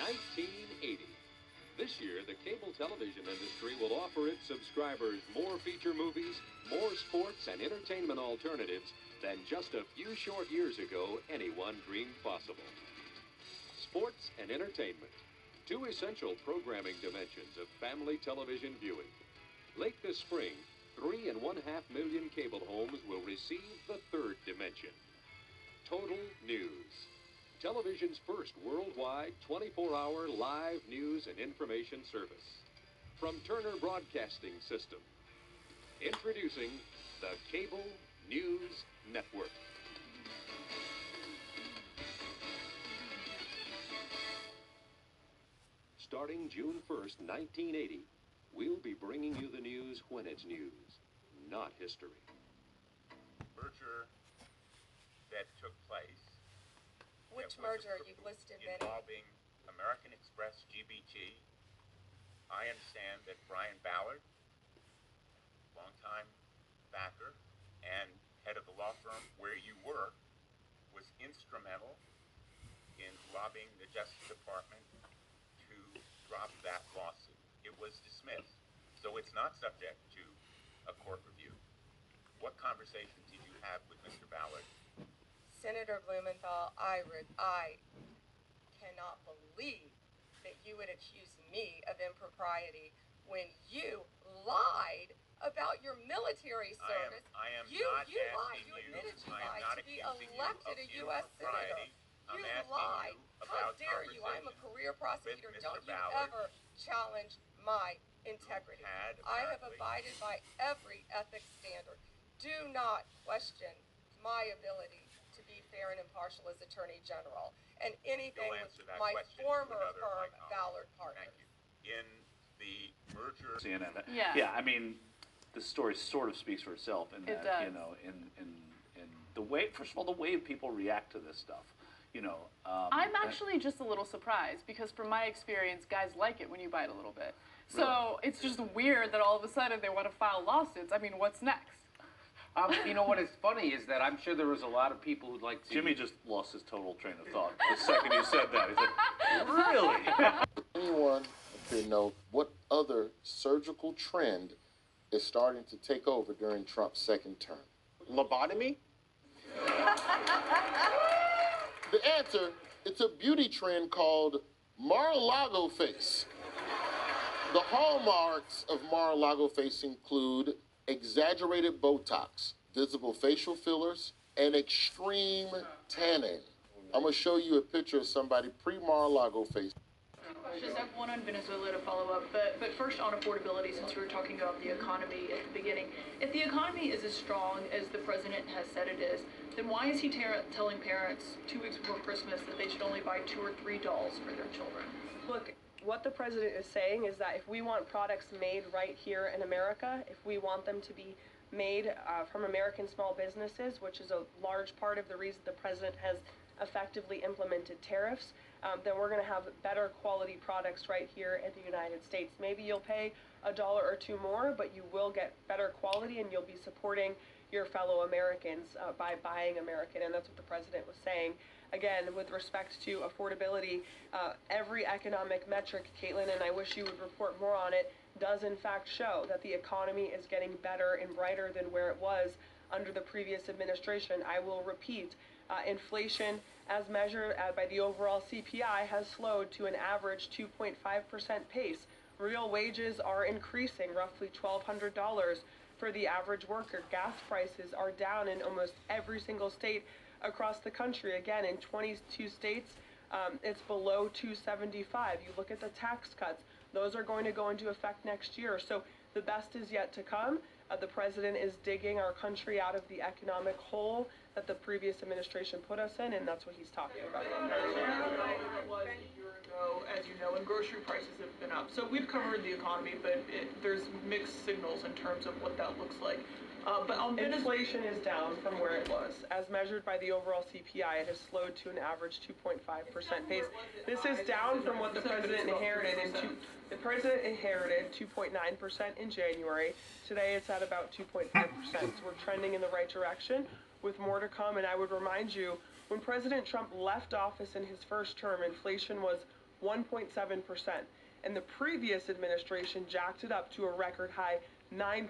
1980. This year, the cable television industry will offer its subscribers more feature movies, more sports and entertainment alternatives than just a few short years ago anyone dreamed possible. Sports and entertainment, two essential programming dimensions of family television viewing. Late this spring, 3.5 million cable homes will receive the third dimension. Total News. Television's first worldwide 24-hour live news and information service. From Turner Broadcasting System. Introducing the Cable News Network. Starting June 1st, 1980, we'll be bringing you the news when it's news, not history. Merger that took place. Which merger? You've listed many. Involving American Express GBT. I understand that Brian Ballard, longtime backer and head of the law firm where you were, was instrumental in lobbying the Justice Department to drop that lawsuit. It was dismissed, so it's not subject to a court review. What conversations did you have with Mr. Ballard? Senator Blumenthal, I cannot believe that you would accuse me of impropriety when you lied about your military service. I am you not lied. asking You admitted you I am lied not to be accusing elected a you U.S. of senator. I'm You asking lied. you How about dare you? I'm a career prosecutor. with Don't Mr. you Ballard, ever challenge my integrity. I have abided by every ethics standard. Do not question my ability to be fair and impartial as Attorney General, and anything with my former firm, Ballard Partners. Thank you. In the merger, CNN. Yeah. I mean, the story sort of speaks for itself in that, It does. you know, in the way. First of all, the way people react to this stuff. You know. I'm actually just a little surprised because, from my experience, guys like it when you bite a little bit. So Really? it's just weird that all of a sudden they want to file lawsuits. I mean, what's next? You know what is funny is that I'm sure there was a lot of people who'd like to. Jimmy just lost his total train of thought the second you said that. He said, "Really?" Anyone to know what other surgical trend is starting to take over during Trump's second term? Lobotomy? The answer, it's a beauty trend called Mar-a-Lago face. The hallmarks of Mar-a-Lago face include exaggerated Botox, visible facial fillers, and extreme tanning. I'm going to show you a picture of somebody pre-Mar-a-Lago face. Just have one on Venezuela to follow up, but first on affordability, since we were talking about the economy at the beginning. If the economy is as strong as the president has said it is, then why is he telling parents 2 weeks before Christmas that they should only buy 2 or 3 dolls for their children? Look, what the president is saying is that if we want products made right here in America, if we want them to be made from American small businesses, which is a large part of the reason the president has effectively implemented tariffs, then we're going to have better quality products right here in the United States. Maybe you'll pay $1 or $2 more, but you will get better quality and you'll be supporting your fellow Americans by buying American, and that's what the president was saying. Again, with respect to affordability, every economic metric, Caitlin, and I wish you would report more on it, does in fact show that the economy is getting better and brighter than where it was under the previous administration. I will repeat, inflation as measured by the overall CPI has slowed to an average 2.5% pace. Real wages are increasing, roughly $1,200 for the average worker. Gas prices are down in almost every single state across the country. Again, in 22 states, it's below $2.75. You look at the tax cuts, those are going to go into effect next year. So the best is yet to come. The president is digging our country out of the economic hole that the previous administration put us in, and that's what he's talking about. It was a year ago, as you know, and grocery prices have been up. So we've covered the economy, but there's mixed signals in terms of what that looks like. But on inflation is down from where it was. As measured by the overall CPI, it has slowed to an average 2.5% pace. This is down from what the president inherited the president inherited 2.9% in January. Today it's at about 2.5%. So we're trending in the right direction with more to come. And I would remind you, when President Trump left office in his first term, inflation was 1.7%. And the previous administration jacked it up to a record high 9%.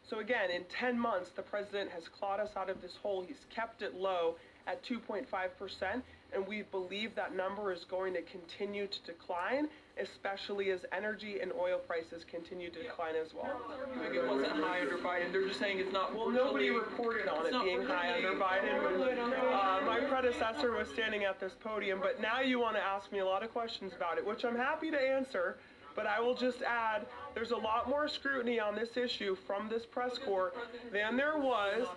So again, in 10 months, the president has clawed us out of this hole. He's kept it low at 2.5%, and we believe that number is going to continue to decline, especially as energy and oil prices continue to decline as well. It wasn't high under Biden. They're just saying it's not. Well, nobody reported on it being high under Biden. My predecessor was standing at this podium, but now you want to ask me a lot of questions about it, which I'm happy to answer. But I will just add, there's a lot more scrutiny on this issue from this press corps than there was.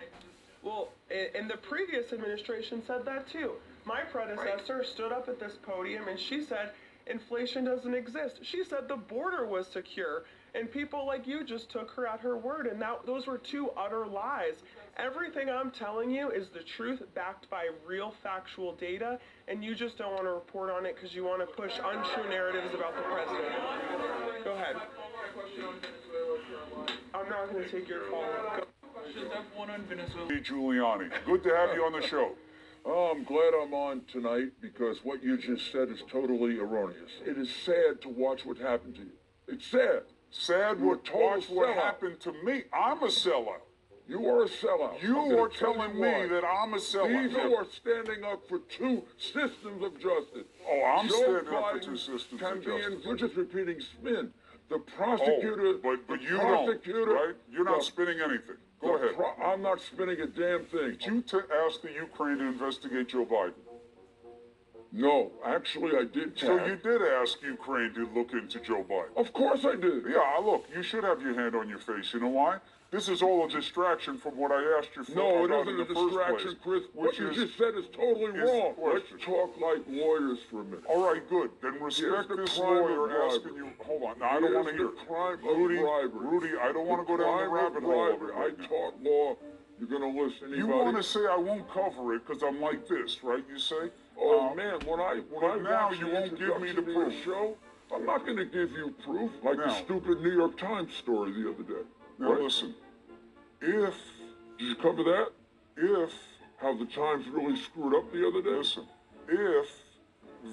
Well, and the previous administration said that too. My predecessor stood up at this podium and she said inflation doesn't exist. She said the border was secure, and people like you just took her at her word, and those were two utter lies. Everything I'm telling you is the truth backed by real factual data, and you just don't want to report on it because you want to push untrue narratives about the president. Go ahead. I'm not going to take your follow-up. Hey, Giuliani, good to have you on the show. I'm glad I'm on tonight because what you just said is totally erroneous. It is sad to watch what happened to you. It's sad. Sad what happened to me. I'm a sellout. You are a sellout. You are telling me that I'm a sellout. You are standing up for two systems of justice. Oh, I'm Joe standing up for Biden two systems can of be justice. you're just repeating spin. The prosecutor, but you don't, right? You're not spinning anything. Go ahead. I'm not spinning a damn thing. Did you ask the Ukraine to investigate Joe Biden? No, actually I did. So you did ask Ukraine to look into Joe Biden? Of course I did. Yeah, look, you should have your hand on your face. You know why? This is all a distraction from what I asked you for. No, it isn't a distraction, Chris. What you just said is totally wrong. Let's talk like lawyers for a minute. All right, good. Then respect this lawyer asking you. Hold on. Now, I don't want to hear it. Rudy, I don't want to go down the rabbit hole. I taught law. You're going to listen to You want to say I won't cover it because I'm like this, right? You say? Oh, man, when I now you won't give me the proof. Show, I'm not going to give you proof like the stupid New York Times story the other day. Now listen, if... Did you cover that? If... How the Times really screwed up the other day? Listen, if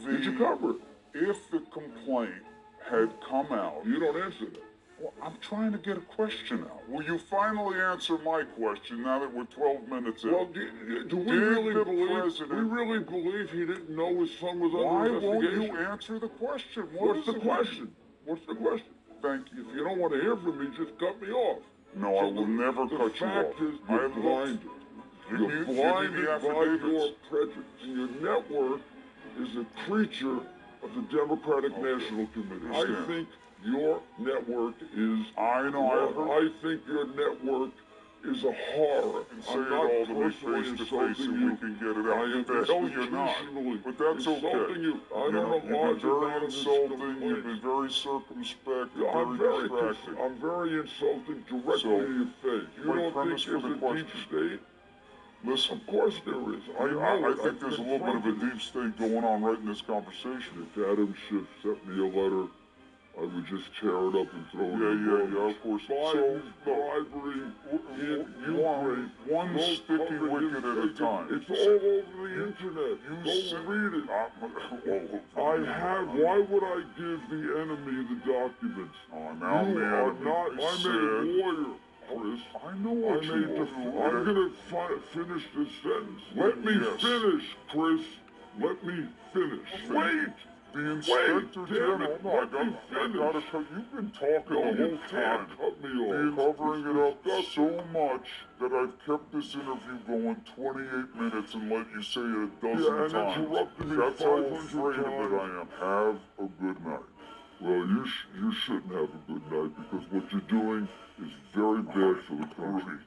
the... Did you cover it? If the complaint had come out... You don't answer that. Well, I'm trying to get a question out. Will you finally answer my question now that we're 12 minutes in? Well, do we really believe he didn't know his son was under investigation? Why won't you answer the question? What's the question? What's the question? Thank you. If you don't want to hear from me, just cut me off. No, I will never cut you off. The fact is, you're blinded. You're blinded by your prejudice. And your network is a creature of the Democratic National Committee. I think your network is... I think your network is a horror. And say it all to me face to face and we can get it out. The hell you're not. But that's okay. You. I don't know why you've been very insulting, you've been very circumspect, very distracting. I'm very insulting directly to your face. You don't think there's a deep state? Listen. Of course there is. I think there's a little bit of a deep state going on right in this conversation. If Adam Schiff sent me a letter, I would just tear it up and throw it in the garbage. Yeah, of course. Bribery in Ukraine. One sticky wicket at a time. It's all over the internet. Go read it. Why would I give the enemy the documents? Oh, now, you man, are not. I'm a lawyer, Chris. I know what you are. I'm going to finish this sentence. Let me finish, Chris. Let me finish. Wait! The Inspector General, no, I gotta cut. You've been talking the whole time. Cut me off. You're covering it up so much that I've kept this interview going 28 minutes and let you say it a dozen times. That's how afraid of it I am. Have a good night. Well, you shouldn't have a good night because what you're doing is very bad for the country.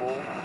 Thank you.